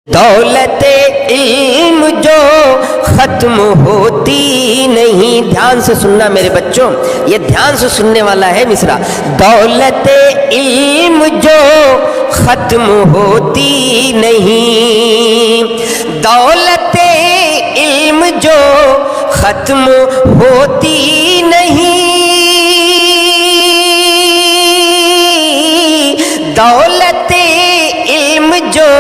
दौलत इल्म जो खत्म होती नहीं। ध्यान से सुनना मेरे बच्चों, ये ध्यान से सुनने वाला है मिसरा। दौलत इल्म जो खत्म होती नहीं, दौलत इल्म जो खत्म होती नहीं, दौलत इल्म जो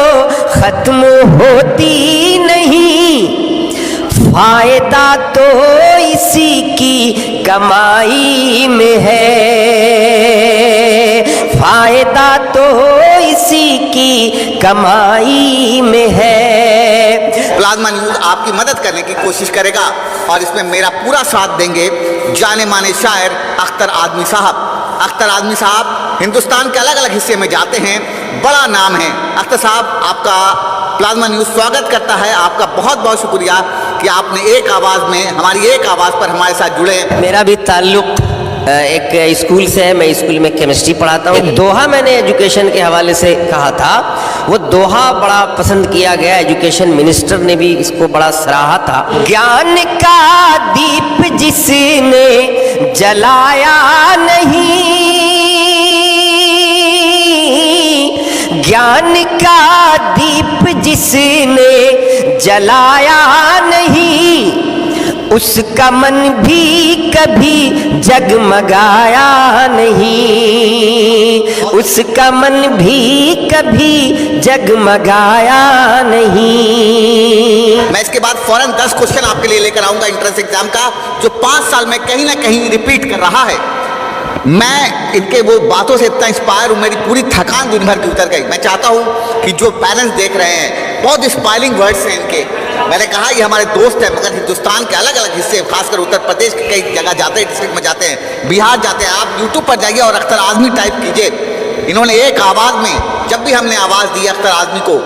खत्म होती नहीं, फायदा तो इसी की कमाई में है, फायदा तो इसी की कमाई में है। प्लाज्मा न्यूज़ आपकी मदद करने की कोशिश करेगा और इसमें मेरा पूरा साथ देंगे जाने माने शायर अख्तर आदमी साहब। अख्तर आदमी साहब हिंदुस्तान के अलग अलग हिस्से में जाते हैं, बड़ा नाम है। अख्तर साहब, आपका प्लाज्मा न्यूज़ स्वागत करता है। आपका बहुत बहुत शुक्रिया कि आपने एक आवाज़ में, हमारी एक आवाज़ पर हमारे साथ जुड़े। मेरा भी ताल्लुक़ एक स्कूल से है, मैं स्कूल में केमिस्ट्री पढ़ाता हूँ। एक दोहा मैंने एजुकेशन के हवाले से कहा था, वो दोहा बड़ा पसंद किया गया, एजुकेशन मिनिस्टर ने भी इसको बड़ा सराहा था। ज्ञान का दीप जिसने जलाया नहीं, ज्ञान का दीप जिसने जलाया नहीं, उसका मन भी कभी जगमगाया नहीं, उसका मन भी कभी जगमगाया नहीं। मैं इसके बाद फौरन 10 क्वेश्चन आपके लिए लेकर आऊंगा एंट्रेंस एग्जाम का, जो 5 साल में कहीं ना कहीं रिपीट कर रहा है। मैं इनके वो बातों से इतना इंस्पायर हूँ, मेरी पूरी थकान दिन भर की उतर गई। मैं चाहता हूँ कि जो पेरेंट्स देख रहे हैं, बहुत इंस्पायरिंग वर्ड्स हैं इनके। मैंने कहा ये हमारे दोस्त हैं, मगर हिंदुस्तान के अलग अलग हिस्से, खासकर उत्तर प्रदेश के कई जगह जाते हैं, डिस्ट्रिक्ट में जाते हैं, बिहार जाते हैं। आप यूट्यूब पर जाइए और अख्तर आज़मी टाइप कीजिए। इन्होंने एक आवाज़ में, जब भी हमने आवाज़ दी अख्तर आज़मी को,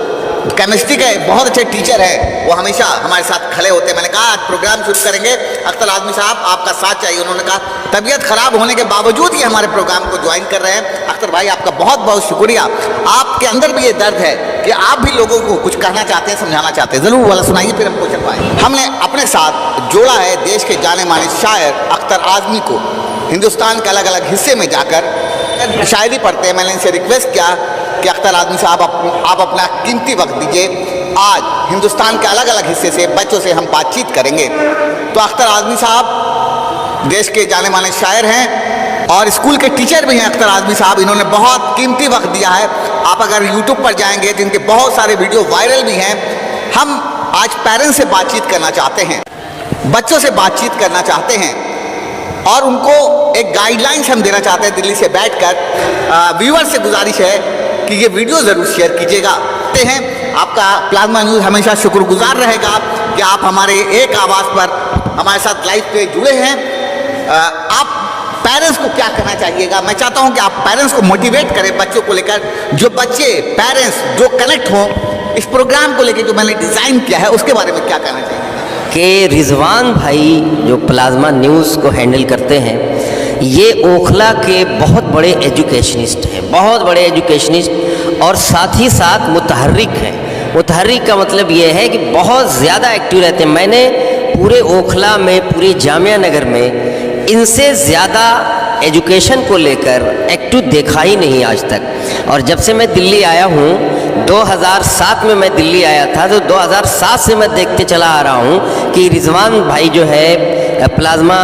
केमिस्ट्री के बहुत अच्छे टीचर हैं, वो हमेशा हमारे साथ खड़े होते हैं। मैंने कहा आज प्रोग्राम शुरू करेंगे, अख्तर आज़मी साहब आपका साथ चाहिए। उन्होंने कहा तबीयत खराब होने के बावजूद ही हमारे प्रोग्राम को ज्वाइन कर रहे हैं। अख्तर भाई आपका बहुत बहुत शुक्रिया। आपके अंदर भी ये दर्द है कि आप भी लोगों को कुछ कहना चाहते हैं, समझाना चाहते हैं, ज़रूर वाला सुनाइए, फिर हम क्वेश्चन पाएँ। हमने अपने साथ जोड़ा है देश के जाने माने शायर अख्तर आज़मी को। हिंदुस्तान के अलग अलग हिस्से में जाकर शायरी पढ़ते हैं। मैंने इनसे रिक्वेस्ट किया कि अख्तर आज़मी साहब आप अपना कीमती वक्त दीजिए, आज हिंदुस्तान के अलग अलग हिस्से से बच्चों से हम बातचीत करेंगे। तो अख्तर आज़मी साहब देश के जाने माने शायर हैं और स्कूल के टीचर भी हैं। अख्तर आज़मी साहब इन्होंने बहुत कीमती वक्त दिया है। आप अगर यूट्यूब पर जाएंगे तो इनके बहुत सारे वीडियो वायरल भी हैं। हम आज पेरेंट्स से बातचीत करना चाहते हैं, बच्चों से बातचीत करना चाहते हैं और उनको एक गाइडलाइंस हम देना चाहते हैं दिल्ली से बैठकर। व्यूअर से गुजारिश है कि ये वीडियो ज़रूर शेयर कीजिएगा। कहते हैं आपका प्लाज्मा न्यूज़ हमेशा शुक्रगुजार रहेगा कि आप हमारे एक आवाज़ पर हमारे साथ लाइव पे जुड़े हैं। आप पेरेंट्स को क्या कहना चाहिएगा? मैं चाहता हूं कि आप पेरेंट्स को मोटिवेट करें बच्चों को लेकर, जो बच्चे पेरेंट्स जो कनेक्ट हों इस प्रोग्राम को लेकर, जो मैंने डिज़ाइन किया है उसके बारे में क्या कहना चाहिए? कि रिजवान भाई जो प्लाज्मा न्यूज़ को हैंडल करते हैं, ये ओखला के बहुत बड़े एजुकेशनिस्ट हैं, बहुत बड़े एजुकेशनिस्ट और साथ ही साथ मुतहर्रिक हैं। मुतहर्रिक का मतलब ये है कि बहुत ज़्यादा एक्टिव रहते हैं। मैंने पूरे ओखला में, पूरे जामिया नगर में इनसे ज़्यादा एजुकेशन को लेकर एक्टिव देखा ही नहीं आज तक। और जब से मैं दिल्ली आया हूँ, 2007 में मैं दिल्ली आया था, तो 2007 से मैं देखते चला आ रहा हूँ कि रिजवान भाई जो है प्लाज्मा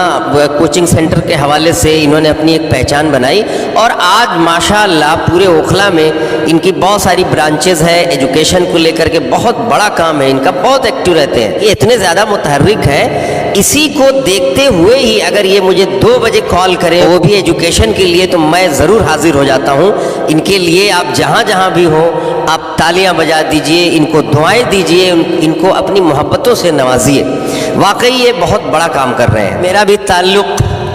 कोचिंग सेंटर के हवाले से इन्होंने अपनी एक पहचान बनाई और आज माशाअल्लाह पूरे ओखला में इनकी बहुत सारी ब्रांचेस है, एजुकेशन को लेकर के बहुत बड़ा काम है इनका, बहुत एक्टिव रहते हैं। ये इतने ज़्यादा मुतहर्रिक है, इसी को देखते हुए ही अगर ये मुझे 2 बजे कॉल करें, वो भी एजुकेशन के लिए, तो मैं ज़रूर हाजिर हो जाता हूँ। इनके लिए आप जहाँ जहाँ भी हो आप तालियां बजा दीजिए, इनको दुआएं दीजिए, इनको अपनी मोहब्बतों से नवाजिए। वाकई ये बहुत बड़ा काम कर रहे हैं। मेरा भी ताल्लुक़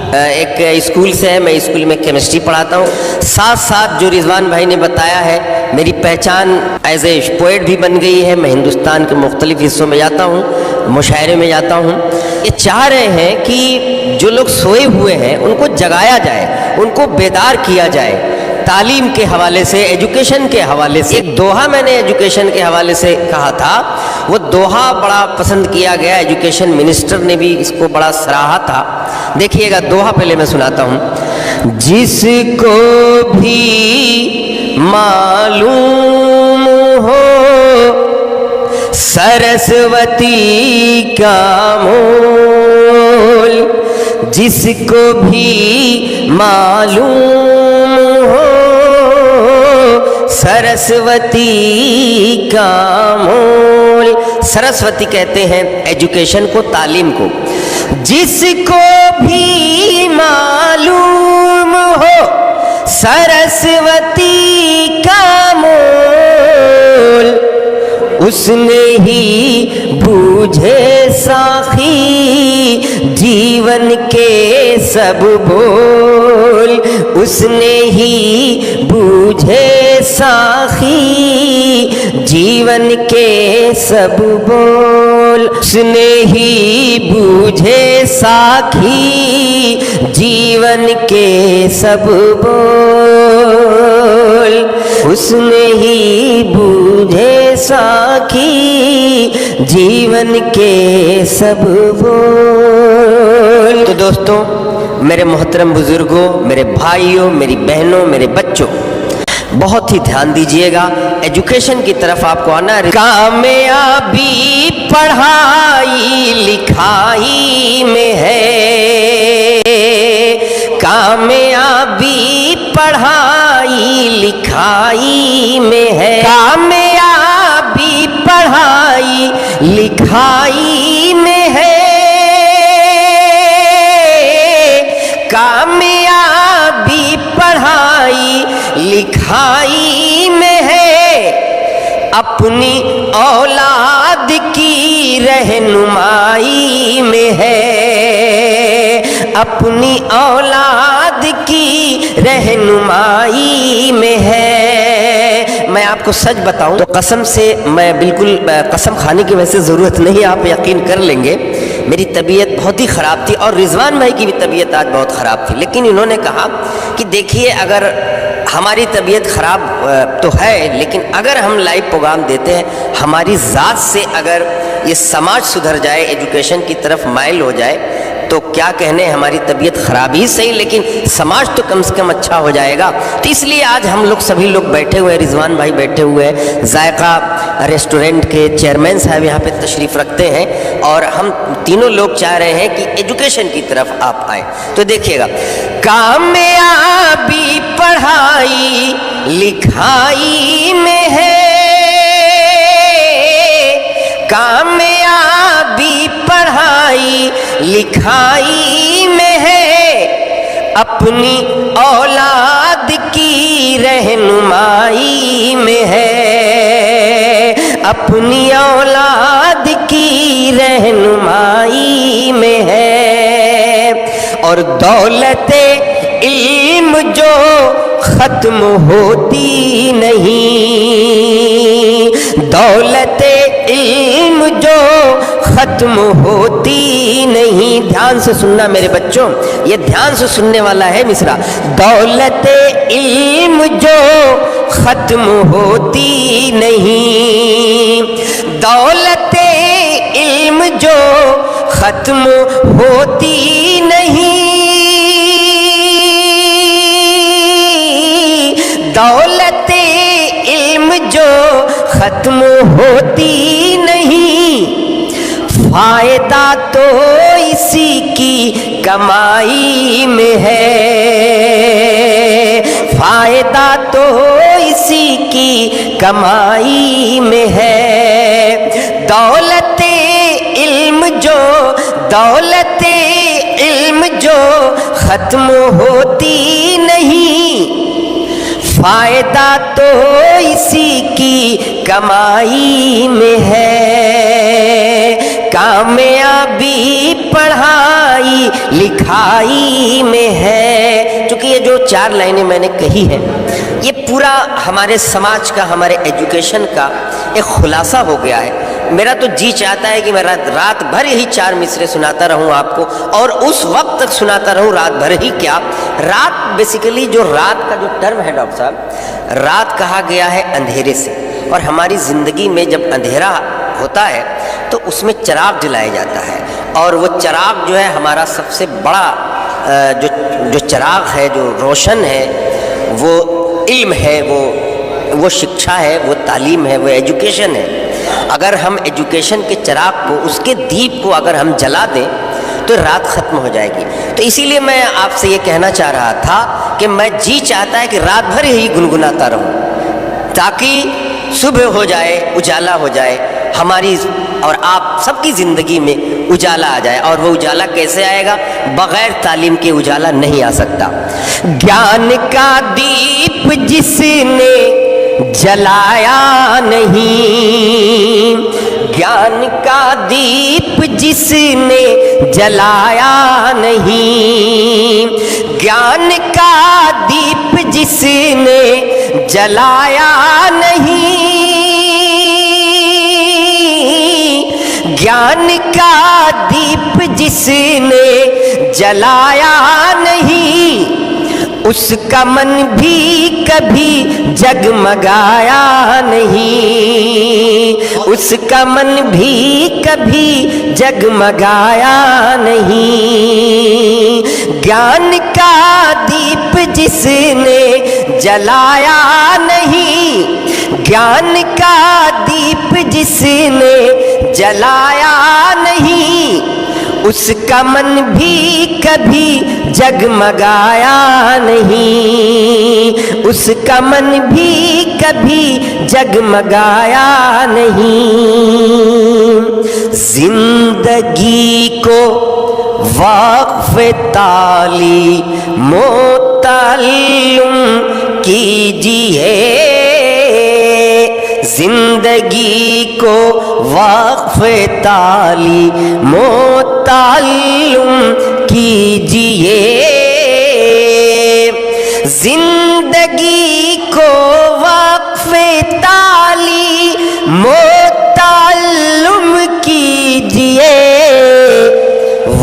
एक स्कूल से है, मैं स्कूल में केमिस्ट्री पढ़ाता हूँ। साथ साथ जो रिजवान भाई ने बताया है, मेरी पहचान एज ए पोएट भी बन गई है। मैं हिंदुस्तान के मुख्तलिफ़ हिस्सों में जाता हूँ, मुशायरे में जाता हूँ। ये चाह रहे हैं कि जो लोग सोए हुए हैं उनको जगाया जाए, उनको बेदार किया जाए, तालीम के हवाले से, एजुकेशन के हवाले से। एक दोहा मैंने एजुकेशन के हवाले से कहा था, वो दोहा बड़ा पसंद किया गया, एजुकेशन मिनिस्टर ने भी इसको बड़ा सराहा था। देखिएगा दोहा पहले मैं सुनाता हूँ। जिसको भी मालूम हो सरस्वती का मोल, जिसको भी मालूम हो सरस्वती का मोल। सरस्वती कहते हैं एजुकेशन को, तालीम को। जिसको भी मालूम हो सरस्वती का मोल, उसने ही बूझे साखी जीवन के सब बोल, उसने ही बूझे साखी जीवन के सब बोल, उसने ही बूझे साखी जीवन के सब बोल, उसने ही बूझे साखी जीवन के सब बोल। तो दोस्तों, मेरे मोहतरम बुजुर्गों, मेरे भाइयों, मेरी बहनों, मेरे बच्चों, बहुत ही ध्यान दीजिएगा, एजुकेशन की तरफ आपको आना है। कामयाबी पढ़ाई लिखाई में है, कामयाबी पढ़ाई लिखाई में है, कामयाबी पढ़ाई लिखाई में है, कामयाबी पढ़ाई लिखाई में है, अपनी औलाद की रहनुमाई में है, अपनी औलाद की रहनुमाई में है। मैं आपको सच बताऊं तो कसम से, मैं बिल्कुल कसम खाने की वैसे ज़रूरत नहीं, आप यकीन कर लेंगे, मेरी तबीयत बहुत ही ख़राब थी और रिजवान भाई की भी तबीयत आज बहुत ख़राब थी। लेकिन इन्होंने कहा कि देखिए, अगर हमारी तबीयत ख़राब तो है, लेकिन अगर हम लाइव प्रोग्राम देते हैं, हमारी ज़ात से अगर ये समाज सुधर जाए, एजुकेशन की तरफ माइल हो जाए, तो क्या कहने, हमारी तबीयत ख़राब ही सही, लेकिन समाज तो कम से कम अच्छा हो जाएगा। तो इसलिए आज हम लोग सभी लोग बैठे हुए हैं, रिजवान भाई बैठे हुए हैं, जायका रेस्टोरेंट के चेयरमैन साहब यहाँ पे तशरीफ़ रखते हैं, और हम तीनों लोग चाह रहे हैं कि एजुकेशन की तरफ आप आए। तो देखिएगा, कामयाबी पढ़ाई लिखाई में है, कामयाबी पढ़ाई लिखाई में है, अपनी औलाद की रहनुमाई में है, अपनी औलाद की रहनुमाई में है। और दौलते इल्म जो खत्म होती नहीं, दौलते इल्म जो खत्म होती नहीं। ध्यान से सुनना मेरे बच्चों, ये ध्यान से सुनने वाला है मिसरा। दौलते इल्म जो खत्म होती नहीं, दौलते इल्म जो खत्म होती नहीं, दौलते इल्म जो खत्म होती नहीं, फायदा तो इसी की कमाई में है, फायदा तो इसी की कमाई में है। दौलते इल्म जो, दौलते इल्म जो खत्म होती नहीं, फायदा तो इसी की कमाई में है। कामयाबी पढ़ाई लिखाई में है। क्योंकि ये जो 4 लाइनें मैंने कही हैं, ये पूरा हमारे समाज का, हमारे एजुकेशन का एक खुलासा हो गया है। मेरा तो जी चाहता है कि मैं रात भर यही 4 मिसरे सुनाता रहूं आपको, और उस वक्त तक सुनाता रहूं, रात भर ही क्या, रात बेसिकली जो रात का जो टर्म है डॉक्टर साहब, रात कहा गया है अंधेरे से, और हमारी ज़िंदगी में जब अंधेरा होता है तो उसमें चिराग जलाया जाता है, और वो चिराग जो है हमारा सबसे बड़ा जो चिराग है, जो रोशन है, वो इल्म है, वो शिक्षा है, वो तालीम है, वो एजुकेशन है। अगर हम एजुकेशन के चिराग को, उसके दीप को अगर हम जला दें तो रात ख़त्म हो जाएगी। तो इसीलिए मैं आपसे ये कहना चाह रहा था कि मैं जी चाहता है कि रात भर यही गुनगुनाता रहूं, ताकि सुबह हो जाए, उजाला हो जाए, हमारी और आप सबकी ज़िंदगी में उजाला आ जाए। और वो उजाला कैसे आएगा? बग़ैर तालीम के उजाला नहीं आ सकता। ज्ञान का दीप जिसने जलाया नहीं, ज्ञान का दीप जिसने जलाया नहीं, ज्ञान का दीप जिसने जलाया नहीं, ज्ञान का दीप जिसने जलाया नहीं, उसका मन भी कभी जगमगाया नहीं, उसका मन भी कभी जगमगाया नहीं। ज्ञान का दीप जिसने जलाया नहीं, ज्ञान का दीप जिसने जलाया नहीं, उसका मन भी कभी जगमगाया नहीं, उसका मन भी कभी जगमगाया नहीं। जिंदगी को वक्फ तालीम ताल्लुम कीजिए, जिंदगी को वक्फ तालीम ताल्लुम कीजिए, जिंदगी को वक्फ तालीम ताल्लुम कीजिए,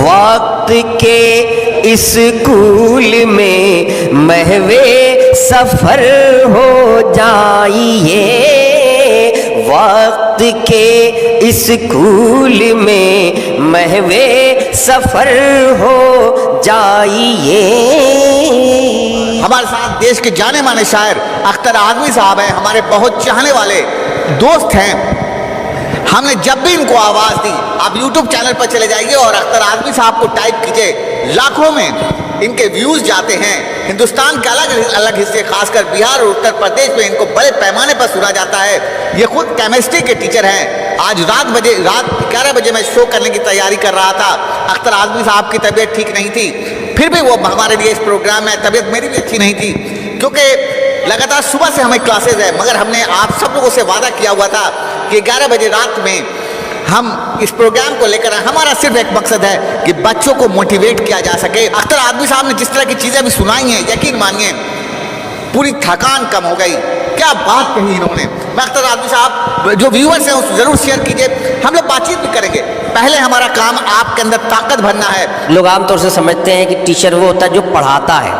वक्त के स्कूल में महवे सफर हो जाइए, वक्त के स्कूल में महवे सफर हो जाइए। हमारे साथ देश के जाने माने शायर अख्तर आज़मी साहब हैं, हमारे बहुत चाहने वाले दोस्त हैं। हमने जब भी इनको आवाज़ दी, आप YouTube चैनल पर चले जाइए और अख्तर आज़मी साहब को टाइप कीजिए, लाखों में इनके व्यूज़ जाते हैं। हिंदुस्तान के अलग अलग हिस्से, खासकर बिहार और उत्तर प्रदेश में इनको बड़े पैमाने पर सुना जाता है। ये खुद केमिस्ट्री के टीचर हैं। आज रात 11 बजे मैं शो करने की तैयारी कर रहा था। अख्तर आज़मी साहब की तबीयत ठीक नहीं थी, फिर भी वो हमारे लिए इस प्रोग्राम में, तबीयत मेरी भी अच्छी नहीं थी क्योंकि लगातार सुबह से हमें क्लासेज है, मगर हमने आप सब लोगों से वादा किया हुआ था कि 11 बजे रात में हम इस प्रोग्राम को लेकर, हमारा सिर्फ एक मकसद है कि बच्चों को मोटिवेट किया जा सके। अख्तर आज़मी साहब ने जिस तरह की चीज़ें भी सुनाई हैं, यकीन मानिए पूरी थकान कम हो गई। क्या बात कही इन्होंने। मैं अख्तर आज़मी साहब, जो व्यूअर्स हैं उस जरूर शेयर कीजिए, हम लोग बातचीत भी करेंगे। पहले हमारा काम आपके अंदर ताकत भरना है। लोग आमतौर से समझते हैं कि टीचर वो होता है जो पढ़ाता है,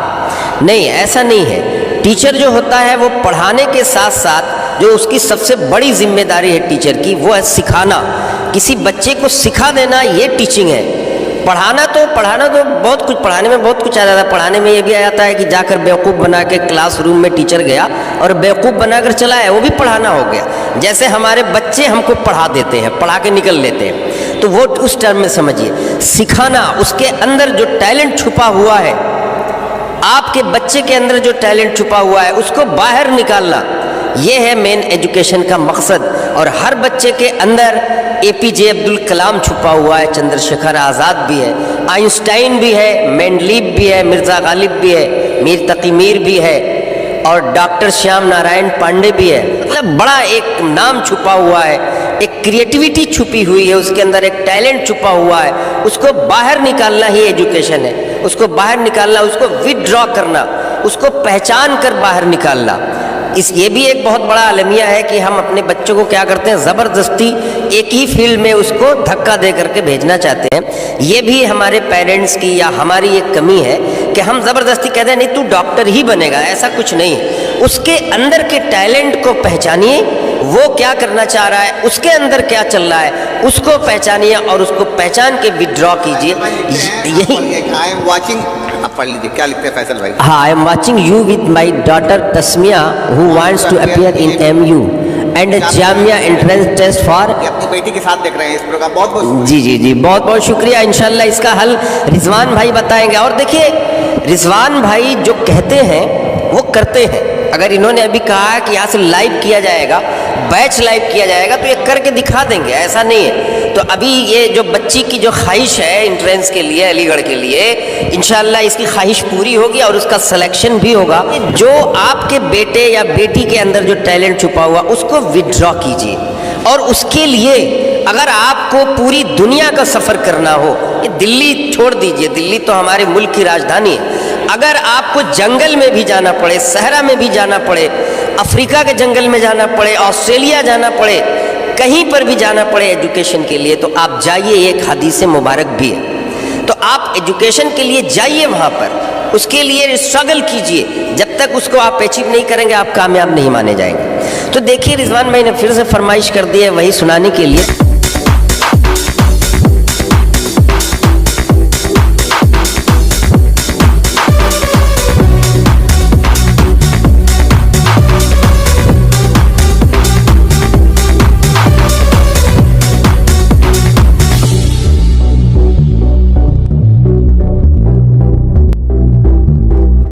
नहीं, ऐसा नहीं है। टीचर जो होता है वो पढ़ाने के साथ साथ जो उसकी सबसे बड़ी जिम्मेदारी है टीचर की, वो है सिखाना। किसी बच्चे को सिखा देना, ये टीचिंग है। पढ़ाना तो बहुत कुछ, पढ़ाने में बहुत कुछ आ जाता है। पढ़ाने में ये भी आ जाता है कि जाकर बेवकूफ़ बना के क्लासरूम में टीचर गया और बेवकूफ़ बनाकर चला है, वो भी पढ़ाना हो गया। जैसे हमारे बच्चे हमको पढ़ा देते हैं, पढ़ा के निकल लेते हैं, तो वो उस टर्म में समझिए। सिखाना, उसके अंदर जो टैलेंट छुपा हुआ है, आपके बच्चे के अंदर जो टैलेंट छुपा हुआ है उसको बाहर निकालना, ये है मेन एजुकेशन का मकसद। और हर बच्चे के अंदर APJ अब्दुल कलाम छुपा हुआ है, चंद्रशेखर आज़ाद भी है, आइंस्टाइन भी है, मेंडलीव भी है, मिर्ज़ा गालिब भी है, मीर तकी मीर भी है, और डॉक्टर श्याम नारायण पांडे भी है। मतलब बड़ा एक नाम छुपा हुआ है, एक क्रिएटिविटी छुपी हुई है, उसके अंदर एक टैलेंट छुपा हुआ है। उसको बाहर निकालना ही एजुकेशन है। उसको बाहर निकालना, उसको विदड्रॉ करना, उसको पहचान कर बाहर निकालना, ये भी एक बहुत बड़ा अलमिया है कि हम अपने बच्चों को क्या करते हैं, ज़बरदस्ती एक ही फील्ड में उसको धक्का दे करके भेजना चाहते हैं। ये भी हमारे पेरेंट्स की या हमारी एक कमी है कि हम ज़बरदस्ती कहते हैं नहीं तू डॉक्टर ही बनेगा, ऐसा कुछ नहीं है। उसके अंदर के टैलेंट को पहचानिए, वो क्या करना चाह रहा है, उसके अंदर क्या चल रहा है, उसको पहचानिए और उसको पहचान के विड्रॉ कीजिए। यही आई एम वाचिंग, आप पढ़ लीजिए क्या लिखते हैं फैसल भाई। हाँ, I am watching you with my daughter Tasmia who wants to appear in MU and Jamia entrance test for. अपनी बेटी के साथ देख रहे हैं इस प्रोग्राम, बहुत बहुत जी जी जी, बहुत बहुत शुक्रिया। इंशाल्लाह इसका हल रिजवान भाई बताएंगे। और देखिए रिजवान भाई जो कहते हैं वो करते हैं। अगर इन्होंने अभी कहा है कि यहाँ से लाइव किया जाएगा, बैच लाइव किया जाएगा, तो ये करके दिखा देंगे, ऐसा नहीं है। तो अभी ये जो बच्ची की जो ख्वाहिश है इंट्रेंस के लिए, अलीगढ़ के लिए, इंशाल्लाह इसकी ख्वाहिश पूरी होगी और उसका सिलेक्शन भी होगा। जो आपके बेटे या बेटी के अंदर जो टैलेंट छुपा हुआ उसको विड्रॉ कीजिए। और उसके लिए अगर आपको पूरी दुनिया का सफ़र करना हो, ये दिल्ली छोड़ दीजिए, दिल्ली तो हमारे मुल्क की राजधानी है। अगर आपको जंगल में भी जाना पड़े, सहरा में भी जाना पड़े, अफ्रीका के जंगल में जाना पड़े, ऑस्ट्रेलिया जाना पड़े, कहीं पर भी जाना पड़े एजुकेशन के लिए, तो आप जाइए। एक हदीस मुबारक भी है, तो आप एजुकेशन के लिए जाइए वहाँ पर, उसके लिए स्ट्रगल कीजिए। जब तक उसको आप अचीव नहीं करेंगे आप कामयाब नहीं माने जाएंगे। तो देखिए रिजवान भाई ने फिर से फरमाइश कर दी है वही सुनाने के लिए।